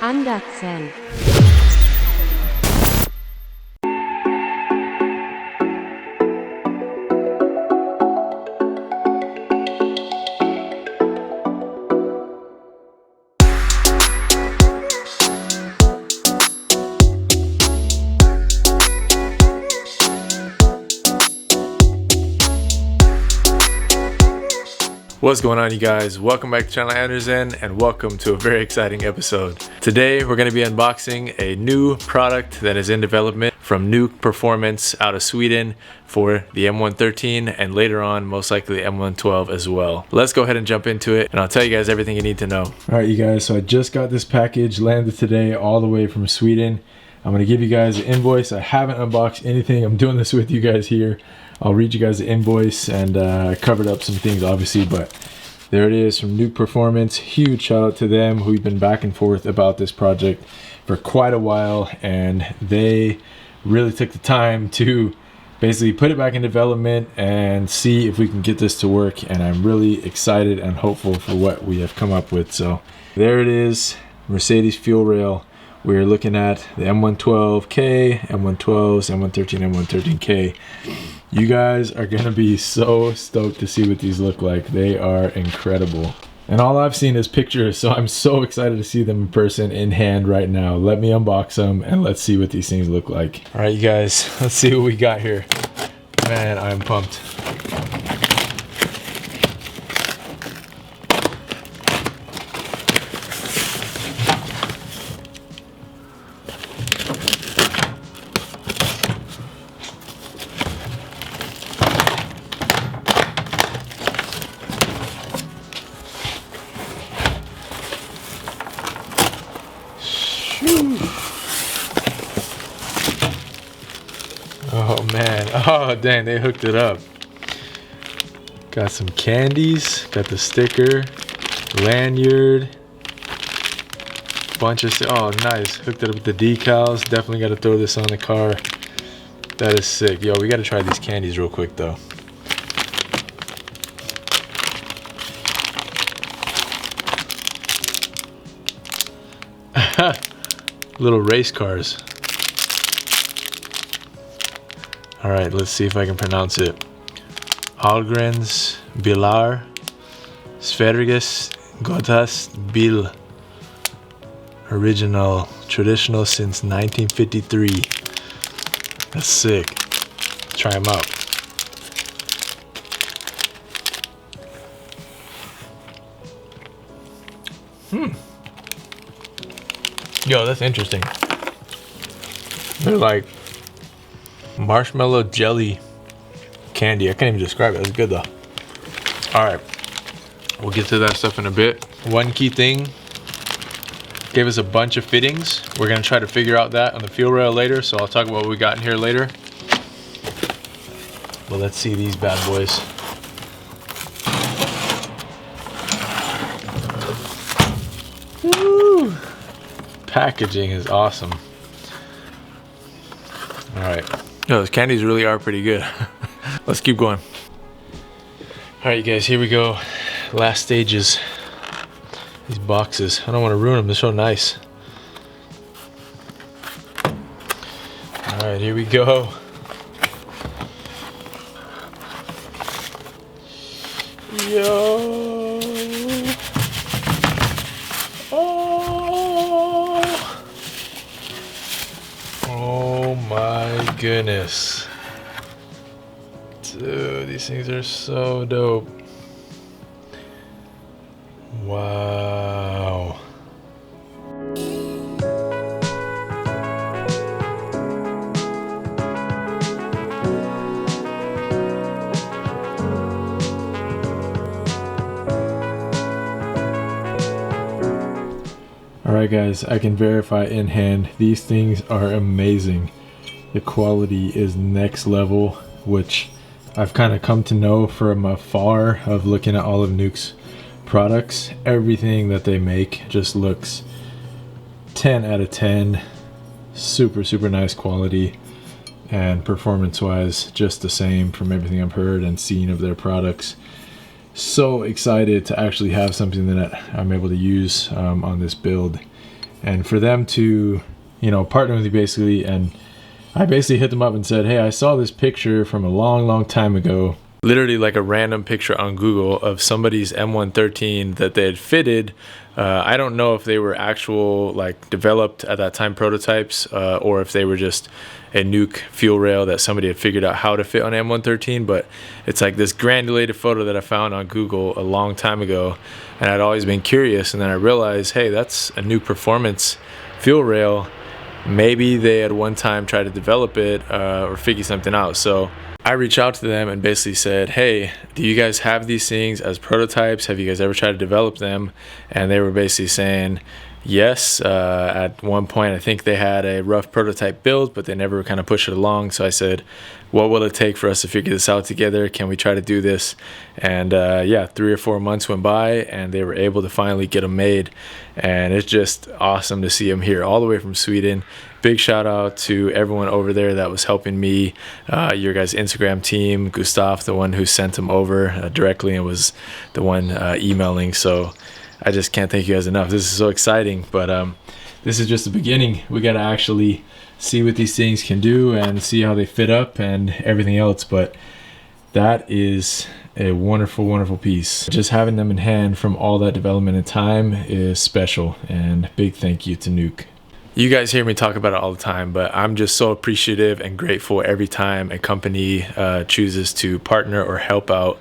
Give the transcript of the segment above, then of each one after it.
Andersen. What's going on, you guys? Welcome back to channel Andersen and welcome to a very exciting episode. Today we're going to be unboxing a new product that is in development from Nuke Performance out of Sweden for the M113 and later on most likely the M112 as well. Let's go ahead and jump into it and I'll tell you guys everything you need to know. Alright you guys, so I just got this package landed today all the way from Sweden. I'm going to give you guys an invoice. I haven't unboxed anything. I'm doing this with you guys here. I'll read you guys the invoice, and I covered up some things obviously, but there it is from Nuke Performance. Huge shout out to them. We've been back and forth about this project for quite a while, and they really took the time to basically put it back in development and see if we can get this to work, and I'm really excited and hopeful for what we have come up with. So there it is, Mercedes fuel rail. We're looking at the M112K, M112s, M113, M113K. You guys are gonna be so stoked to see what these look like. They are incredible. And all I've seen is pictures, so I'm so excited to see them in person, in hand right now. Let me unbox them and let's see what these things look like. All right, you guys, let's see what we got here. Man, I'm pumped. Oh man, oh dang, they hooked it up. Got some candies, got the sticker, lanyard, bunch of oh nice, hooked it up with the decals. Definitely got to throw this on the car. That is sick. Yo, we got to try these candies real quick though. Little race cars. All right, let's see if I can pronounce it. Ahlgrens Bilar Sverges Gotas Bil. Original, traditional since 1953. That's sick. Try them out. Yo, that's interesting. They're like marshmallow jelly candy. I can't even describe it. It's good though. All right, we'll get to that stuff in a bit. One key thing, gave us a bunch of fittings. We're gonna try to figure out that on the fuel rail later, so I'll talk about what we got in here later. But let's see these bad boys. Woo! Packaging is awesome. All right. No, those candies really are pretty good. Let's keep going. All right, you guys, here we go. Last stages. These boxes. I don't want to ruin them. They're so nice. All right, here we go. Yo. Oh. Oh my goodness. Dude, these things are so dope. Wow. Alright guys, I can verify in hand, these things are amazing. The quality is next level, which I've kind of come to know from afar of looking at all of Nuke's products. Everything that they make just looks 10 out of 10. Super nice quality, and performance wise just the same from everything I've heard and seen of their products. so excited to actually have something that I'm able to use on this build, and for them to, you know, partner with me basically. And I basically hit them up and said, hey, I saw this picture from a long time ago, literally like a random picture on Google of somebody's M113 that they had fitted. I don't know if they were actual, like, developed at that time prototypes, or if they were just a Nuke fuel rail that somebody had figured out how to fit on M113, but it's like this granulated photo that I found on Google a long time ago, and I'd always been curious. And then I realized, hey, that's a Nuke Performance fuel rail. Maybe they at one time tried to develop it or figure something out. So I reached out to them and basically said, hey, do you guys have these things as prototypes? Have you guys ever tried to develop them? And they were basically saying yes. At one point, I think they had a rough prototype build, but they never kind of pushed it along. So I said, what will it take for us to figure this out together? Can we try to do this? And yeah, 3 or 4 months went by and they were able to finally get them made. And it's just awesome to see them here all the way from Sweden. Big shout out to everyone over there that was helping me, your guys' Instagram team, Gustav, the one who sent them over directly, and was the one emailing. So I just can't thank you guys enough. This is so exciting, but this is just the beginning. We got to actually see what these things can do and see how they fit up and everything else. But that is a wonderful piece. Just having them in hand from all that development and time is special, and big thank you to Nuke. You guys hear me talk about it all the time, but I'm just so appreciative and grateful every time a company chooses to partner or help out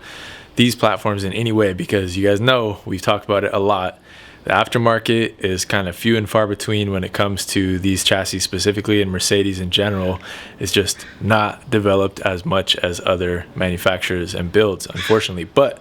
these platforms in any way, because you guys know we've talked about it a lot. The aftermarket is kind of few and far between when it comes to these chassis specifically, and Mercedes in general is just not developed as much as other manufacturers and builds, unfortunately. But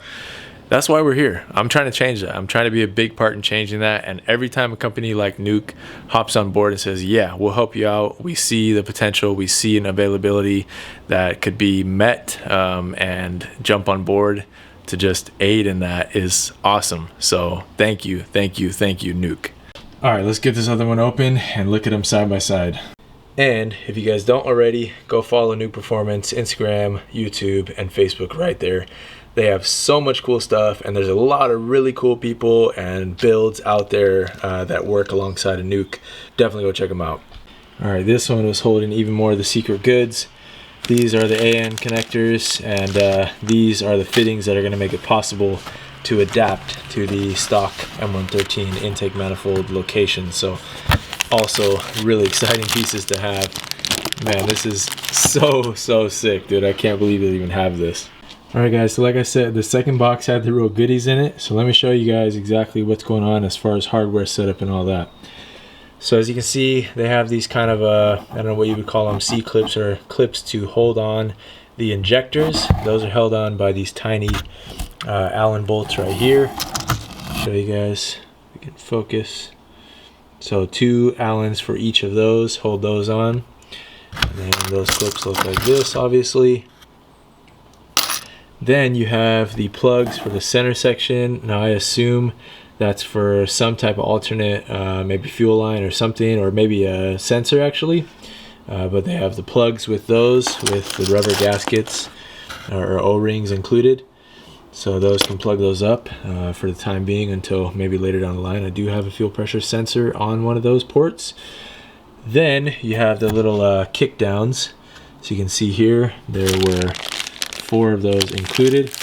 that's why we're here. I'm trying to change that. I'm trying to be a big part in changing that. And every time a company like Nuke hops on board and says, yeah, we'll help you out, we see the potential, we see an availability that could be met, and jump on board to just aid in that, is awesome. So thank you, Nuke. All right, let's get this other one open and look at them side by side. And if you guys don't already, go follow Nuke Performance, Instagram, YouTube, and Facebook right there. They have so much cool stuff, and there's a lot of really cool people and builds out there that work alongside of Nuke. Definitely go check them out. All right, this one was holding even more of the secret goods. These are the AN connectors, and these are the fittings that are going to make it possible to adapt to the stock M113 intake manifold location. So also really exciting pieces to have. Man, this is so sick, dude. I can't believe they even have this. Alright guys, so like I said, the second box had the real goodies in it. So let me show you guys exactly what's going on as far as hardware setup and all that. So as you can see, they have these kind of, I don't know what you would call them, C-clips, or clips to hold on the injectors. Those are held on by these tiny Allen bolts right here. Show you guys, we can focus. So 2 Allens for each of those, hold those on. And then those clips look like this, obviously. Then you have the plugs for the center section. Now I assume that's for some type of alternate, maybe fuel line or something, or maybe a sensor actually. But they have the plugs with those, with the rubber gaskets or O-rings included. So those can plug those up for the time being until maybe later down the line. I do have a fuel pressure sensor on one of those ports. Then you have the little kick downs. So you can see here, there were 4 of those included,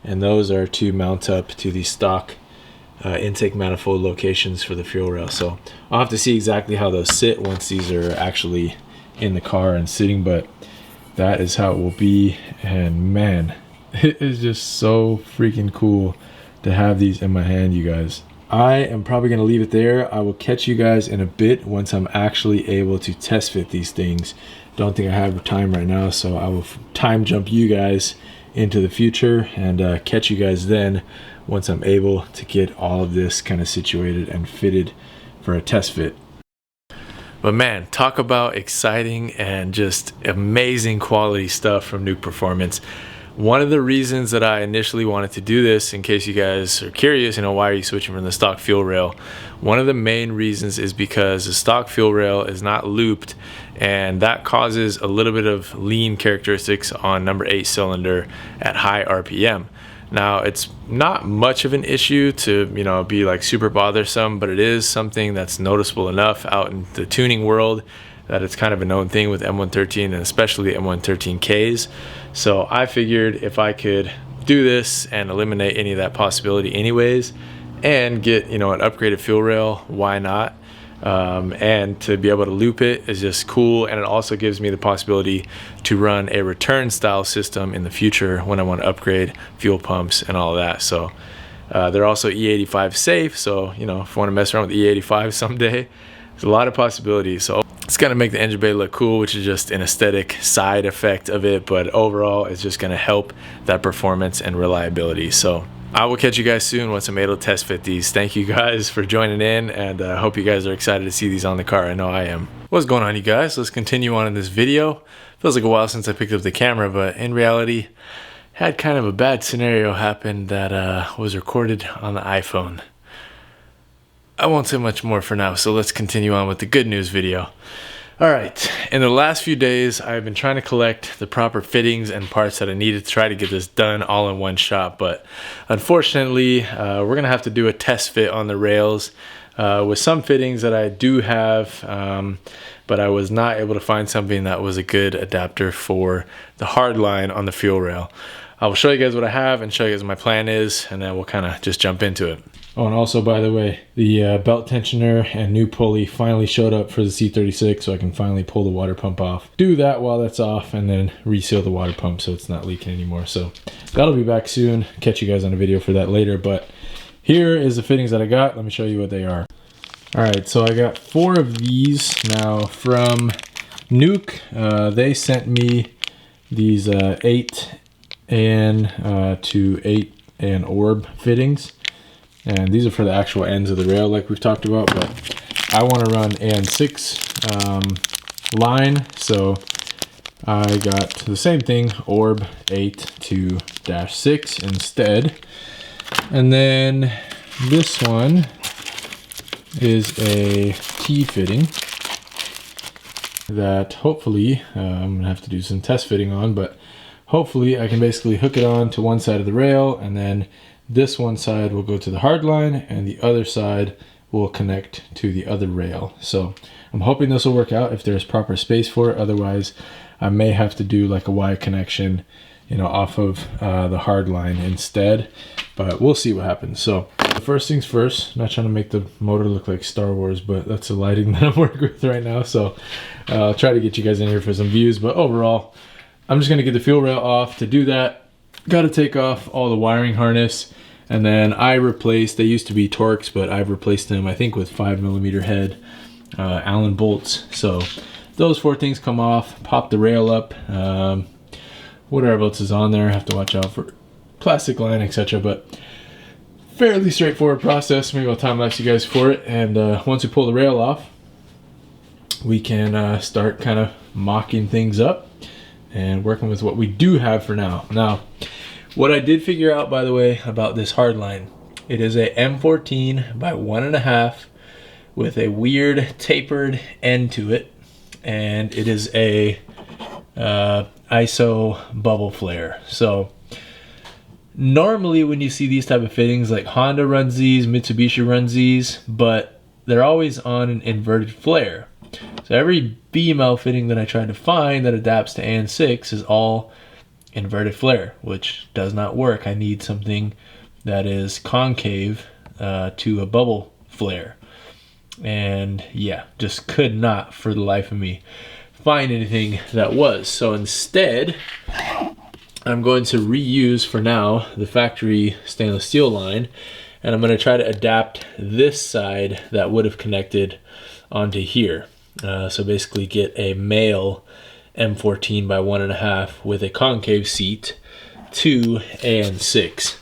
and those are to mount up to the stock intake manifold locations for the fuel rail. So I'll have to see exactly how those sit once these are actually in the car and sitting, but that is how it will be. And man, it is just so freaking cool to have these in my hand, you guys. I am probably going to leave it there. I will catch you guys in a bit once I'm actually able to test fit these things. Don't think I have time right now, so I will time jump you guys into the future and catch you guys then once I'm able to get all of this kind of situated and fitted for a test fit. But man, talk about exciting and just amazing quality stuff from Nuke Performance. One of the reasons that I initially wanted to do this, in case you guys are curious, why are you switching from the stock fuel rail? One of the main reasons is because the stock fuel rail is not looped, and that causes a little bit of lean characteristics on number 8 cylinder at high RPM. Now, it's not much of an issue to, you know, be like super bothersome, but it is something that's noticeable enough out in the tuning world that it's kind of a known thing with M113 and especially M113Ks. So I figured if I could do this and eliminate any of that possibility anyways, and get, you know, an upgraded fuel rail, why not? And to be able to loop it is just cool, and it also gives me the possibility to run a return style system in the future when I want to upgrade fuel pumps and all of that. So they're also E85 safe, so you know, if I want to mess around with E85 someday, there's a lot of possibilities. So it's gonna make the engine bay look cool, which is just an aesthetic side effect of it, but overall it's just gonna help that performance and reliability. So I will catch you guys soon once I'm able to test fit these. Thank you guys for joining in, and I hope you guys are excited to see these on the car. I know I am. What's going on, you guys? Let's continue on in this video. Feels like a while since I picked up the camera, but in reality, had kind of a bad scenario happen that was recorded on the iPhone. I won't say much more for now, so let's continue on with the good news video. Alright, in the last few days, I've been trying to collect the proper fittings and parts that I needed to try to get this done all in one shot, but unfortunately, we're going to have to do a test fit on the rails with some fittings that I do have, but I was not able to find something that was a good adapter for the hard line on the fuel rail. I will show you guys what I have and show you guys what my plan is, and then we'll kind of just jump into it. Oh, and also, by the way, the belt tensioner and new pulley finally showed up for the C36, so I can finally pull the water pump off. Do that while that's off, and then reseal the water pump so it's not leaking anymore. So that'll be back soon. Catch you guys on a video for that later, but here is the fittings that I got. Let me show you what they are. All right, so I got 4 of these now from Nuke. They sent me these 8 and to 8 and orb fittings. And these are for the actual ends of the rail like we've talked about, but I want to run AN6 line, so I got the same thing, orb 8 to -6 instead. And then this one is a T fitting that hopefully I'm gonna have to do some test fitting on, but hopefully I can basically hook it on to one side of the rail, and then this one side will go to the hard line and the other side will connect to the other rail. So I'm hoping this will work out if there's proper space for it. Otherwise, I may have to do like a Y connection, you know, off of the hard line instead, but we'll see what happens. So first things first, not trying to make the motor look like Star Wars, but that's the lighting that I'm working with right now. So I'll try to get you guys in here for some views, but overall, I'm just gonna get the fuel rail off. To do that, got to take off all the wiring harness, and then I replaced, they used to be Torx, but I've replaced them I think with 5mm head Allen bolts. So those 4 things come off, pop the rail up, whatever else is on there, I have to watch out for plastic line, etc. But fairly straightforward process. Maybe I'll time lapse you guys for it, and once we pull the rail off, we can start kind of mocking things up and working with what we do have for now. Now, what I did figure out, by the way, about this hardline, it is a M14 by 1.5 with a weird tapered end to it, and it is a ISO bubble flare. So normally when you see these type of fittings, like Honda runs these, Mitsubishi runs these, but they're always on an inverted flare. So every BML fitting that I try to find that adapts to AN6 is all inverted flare, which does not work. I need something that is concave to a bubble flare. And yeah, just could not for the life of me find anything that was. So instead, I'm going to reuse for now the factory stainless steel line, and I'm going to try to adapt this side that would have connected onto here. So basically get a male M14 by 1.5 with a concave seat to AN6.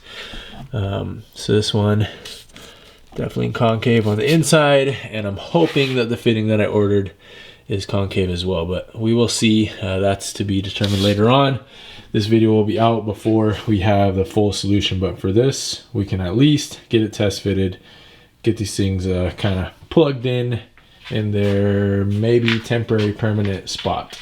So this one definitely concave on the inside, and I'm hoping that the fitting that I ordered is concave as well, but we will see. That's to be determined later on. This video will be out before we have the full solution, but for this, we can at least get it test fitted, get these things kind of plugged in their maybe temporary permanent spot.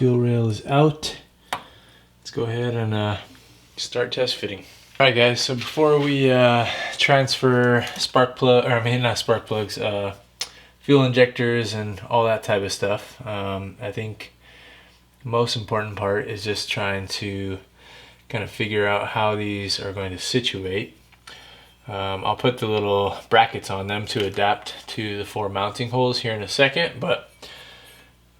fuel rail is out. Let's go ahead and start test fitting. All right, guys. So before we transfer spark plug, or I mean not spark plugs, fuel injectors and all that type of stuff, I think the most important part is just trying to kind of figure out how these are going to situate. I'll put the little brackets on them to adapt to the 4 mounting holes here in a second, but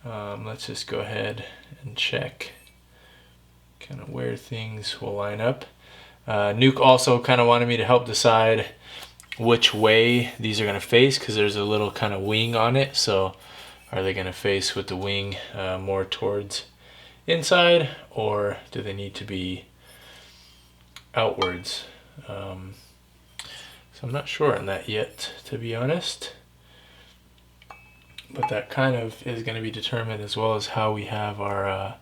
let's just go ahead and check kind of where things will line up. Nuke also kind of wanted me to help decide which way these are going to face, because there's a little kind of wing on it. So are they going to face with the wing more towards inside, or do they need to be outwards? So I'm not sure on that yet, to be honest. But that kind of is going to be determined, as well as how we have our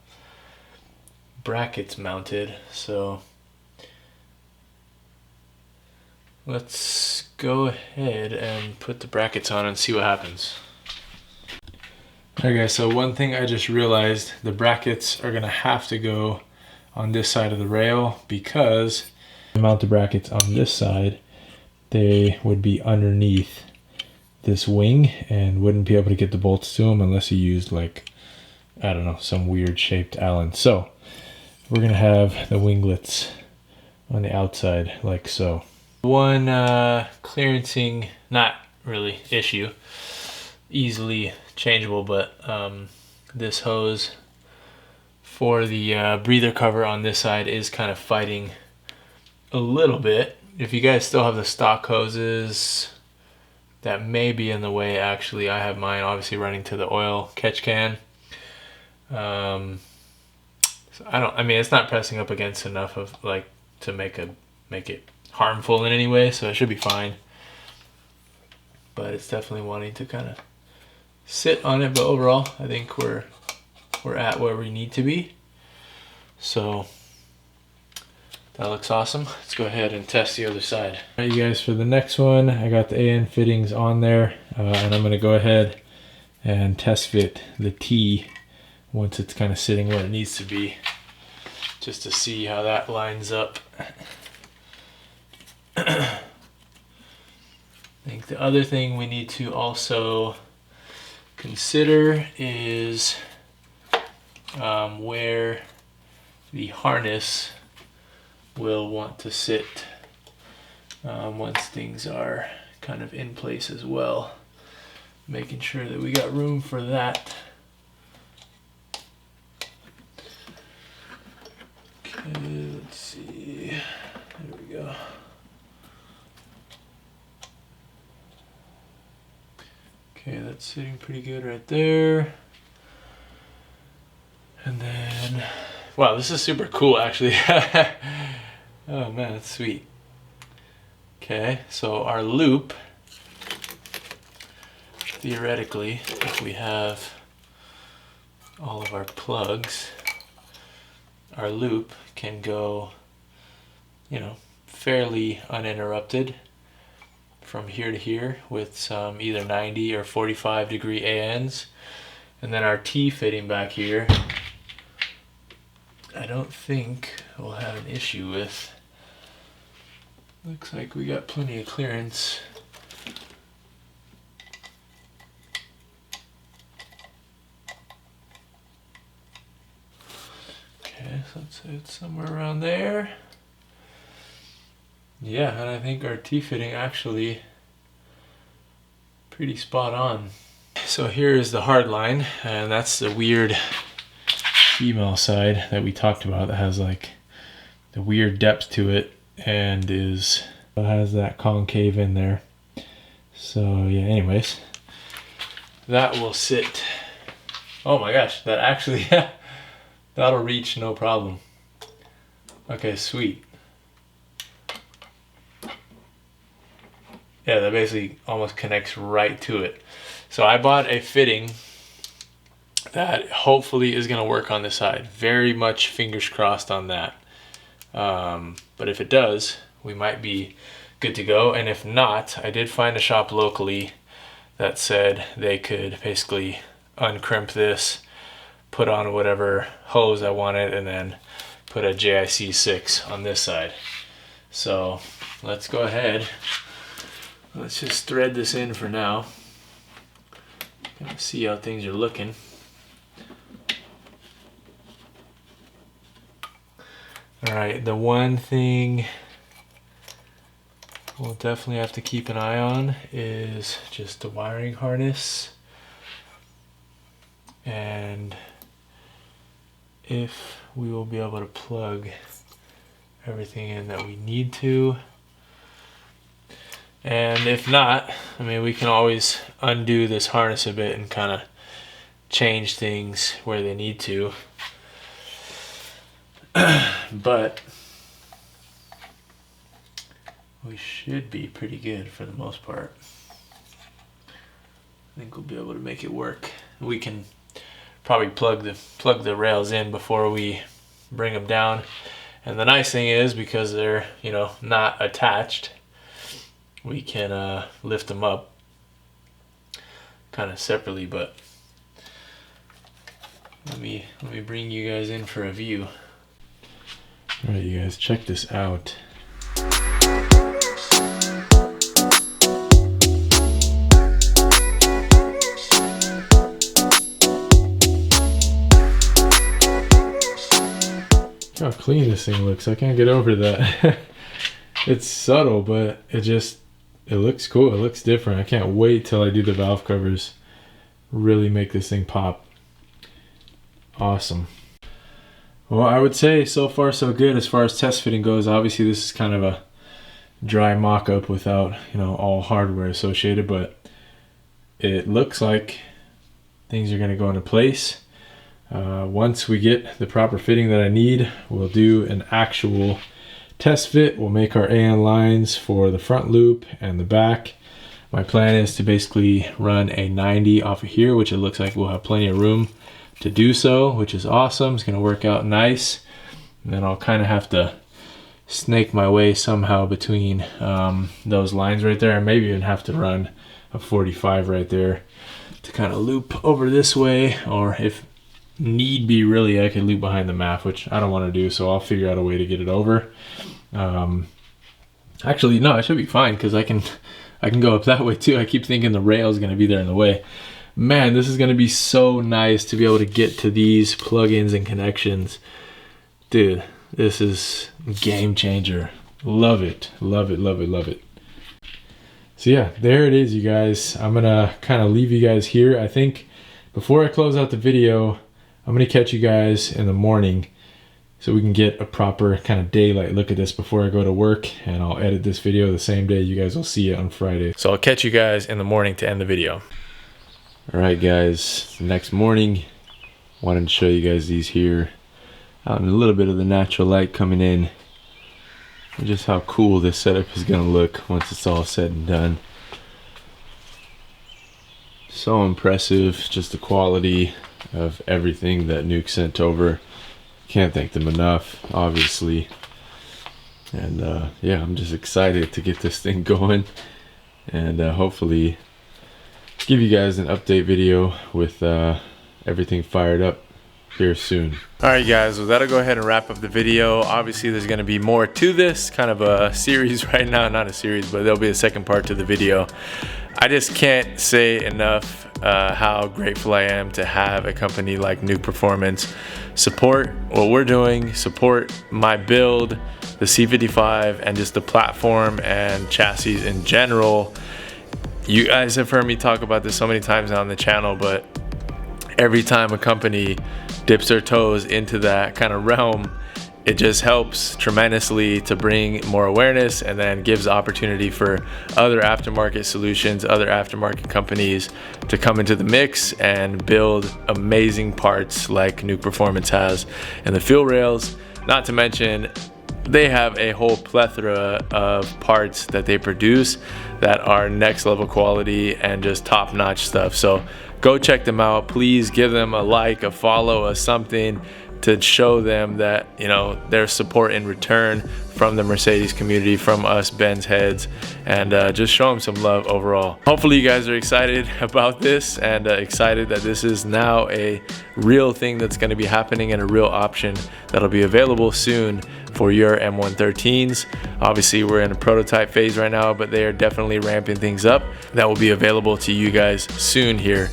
brackets mounted. So let's go ahead and put the brackets on and see what happens. Okay, so one thing I just realized, the brackets are going to have to go on this side of the rail, because I mount the brackets on this side, they would be underneath this wing and wouldn't be able to get the bolts to them unless you used, like, I don't know, some weird shaped Allen. So we're gonna have the winglets on the outside like so. One clearancing, not really issue, easily changeable, but this hose for the breather cover on this side is kind of fighting a little bit. If you guys still have the stock hoses, that may be in the way. Actually, I have mine obviously running to the oil catch can. So I mean, it's not pressing up against enough of like to make it harmful in any way, so it should be fine. But it's definitely wanting to kind of sit on it. But overall, I think we're at where we need to be. So that looks awesome. Let's go ahead and test the other side. All right, you guys, for the next one, I got the AN fittings on there, and I'm going to go ahead and test fit the T once it's kind of sitting where it needs to be, just to see how that lines up. I think the other thing we need to also consider is where the harness will want to sit once things are kind of in place as well. Making sure that we got room for that. Okay, let's see. There we go. Okay, that's sitting pretty good right there. And then, wow, this is super cool actually. Oh man, that's sweet. Okay, so our loop, theoretically, if we have all of our plugs, our loop can go, you know, fairly uninterrupted from here to here with some either 90 or 45 degree ANs. And then our T fitting back here, I don't think we'll have an issue with. Looks like we got plenty of clearance. Okay, so let's say it's somewhere around there. Yeah, and I think our T-fitting actually pretty spot on. So here is the hard line, and that's the weird female side that we talked about that has like the weird depth to it and has that concave in there. So yeah, anyways, that will sit. Oh my gosh, that actually that'll reach no problem. Okay, sweet. Yeah, that basically almost connects right to it. So I bought a fitting that hopefully is going to work on this side. Very much fingers crossed on that. But if it does, we might be good to go. And if not, I did find a shop locally that said they could basically uncrimp this, put on whatever hose I wanted, and then put a JIC6 on this side. So let's go ahead. Let's just thread this in for now. Gonna see how things are looking. Alright, the one thing we'll definitely have to keep an eye on is just the wiring harness, and if we will be able to plug everything in that we need to. And if not, I mean, we can always undo this harness a bit and kind of change things where they need to. But we should be pretty good for the most part. I think we'll be able to make it work. We can probably plug the rails in before we bring them down. And the nice thing is, because they're, you know, not attached, we can lift them up kind of separately. But let me bring you guys in for a view. All right, you guys, check this out. Look how clean this thing looks. I can't get over that. It's subtle, but it looks cool. It looks different. I can't wait till I do the valve covers. Really make this thing pop. Awesome. Well, I would say so far so good as far as test fitting goes. Obviously this is kind of a dry mock-up without, you know, all hardware associated, but it looks like things are going to go into place. Once we get the proper fitting that I need, we'll do an actual test fit. We'll make our AN lines for the front loop and the back. My plan is to basically run a 90 off of here, which it looks like we'll have plenty of room to do so, which is awesome. It's going to work out nice. And then I'll kind of have to snake my way somehow between those lines right there. I maybe even have to run a 45 right there to kind of loop over this way, or if need be, really, I can loop behind the MAF, which I don't want to do, so I'll figure out a way to get it over. Actually, no, it should be fine, because I can go up that way too. I keep thinking the rail is going to be there in the way. Man, this is going to be so nice to be able to get to these plugins and connections. Dude, this is game changer. Love it, love it, love it, love it. So yeah, there it is, you guys. I'm gonna kind of leave you guys here. I think before I close out the video, I'm gonna catch you guys in the morning so we can get a proper kind of daylight look at this before I go to work, and I'll edit this video the same day. You guys will see it on Friday. So I'll catch you guys in the morning to end the video. All right, guys, next morning, wanted to show you guys these here out in a little bit of the natural light coming in, and just how cool this setup is gonna look once it's all said and done. So impressive, just the quality of everything that Nuke sent over. Can't thank them enough, obviously. And yeah, I'm just excited to get this thing going, and hopefully give you guys an update video with everything fired up here soon. Alright guys, well, that'll go ahead and wrap up the video. Obviously there's going to be more to this, kind of a series right now, not a series, but there'll be a second part to the video. I just can't say enough how grateful I am to have a company like Nuke Performance support what we're doing, support my build, the C55, and just the platform and chassis in general. You guys have heard me talk about this so many times now on the channel, but every time a company dips their toes into that kind of realm, it just helps tremendously to bring more awareness, and then gives opportunity for other aftermarket solutions, other aftermarket companies to come into the mix and build amazing parts like Nuke Performance has. And the fuel rails, not to mention, they have a whole plethora of parts that they produce that are next level quality and just top notch stuff. So go check them out. Please give them a like, a follow, a something. to show them that, you know, there's support in return from the Mercedes community, from us Benz heads, and just show them some love overall. Hopefully you guys are excited about this, and excited that this is now a real thing that's going to be happening, and a real option that'll be available soon for your M113s. Obviously we're in a prototype phase right now, but they are definitely ramping things up. That will be available to you guys soon here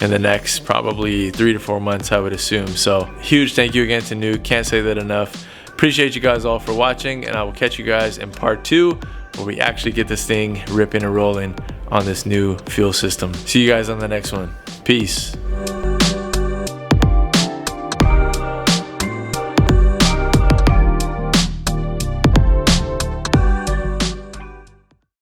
in the next probably 3 to 4 months, I would assume. So huge thank you again to Nuke. Can't say that enough. Appreciate you guys all for watching, and I will catch you guys in part 2 where we actually get this thing ripping and rolling on this new fuel system. See you guys on the next one. Peace.